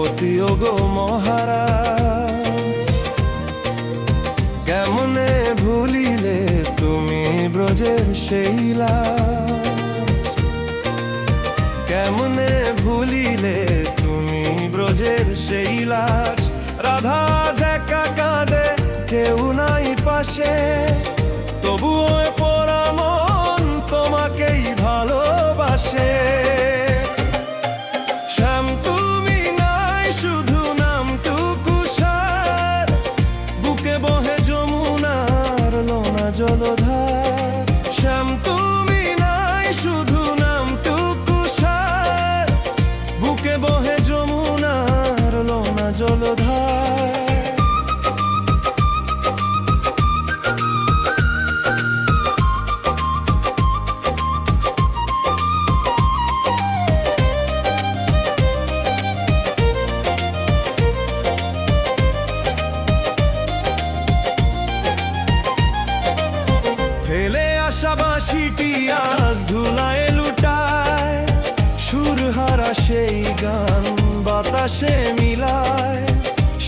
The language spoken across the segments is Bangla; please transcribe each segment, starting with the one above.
পতি ও গো মহারাজ। কেমনে ভুলিলে তুমি ব্রজের সেই লাজ, কেমনে ভুলিলে তুমি ব্রজের সেই লাজ। রাধা একা কাঁদে কেউ নাই পাশে, তবুও পোড়া মন তোমাকেই ভালোবাসে। শ্যাম তুমি নাই শুধু নামটুকু সার, বুকে বহে যমুনার লোনা জলধার। শ্যাম তুমি নাই শুধু নামটুকু সার, বুকে বহে যমুনার লোনা জলধার। ফেলে আসা বাঁশিটি আজ ধুলায় লুটায়, সুরহারা সেই গান বাতাসে মিলায়।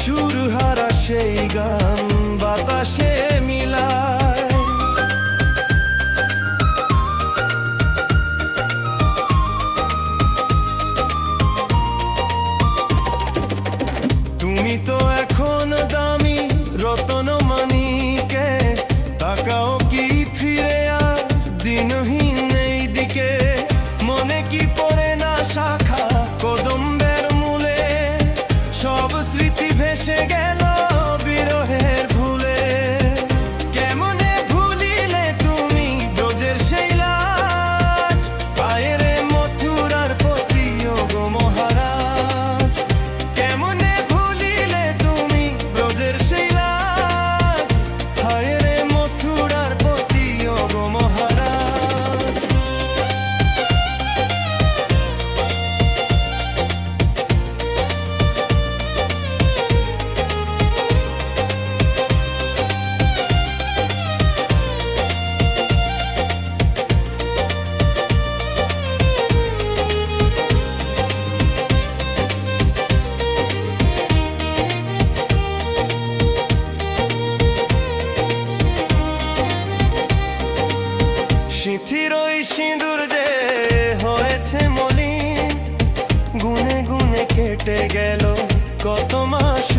সুরহারা সেই গান বাতাসে মিলায়। তুমি তো এখন দামি রতন মানিকে, তাকাও কি ফিরে আর দিনহীন এই দিকে। মনে কি পড়ে না শাখা কদম্বের মূলে, সব স্মৃতি ভেসে গেল বিরহের ভুলে। কেমনে ভুলিলে তুমি ব্রজের সেই লাজ, পায়ের মথুরার পতি ও গো মহারাজ। কেমনে ভুলিলে তুমি ব্রজের সেই লাজ, পায়ের মথুরার পতি ও গো মহারাজ। সিঁথির ওই সিঁদুর যে হয়েছে মলিন, গুনে গুনে কেটে গেল কত মাস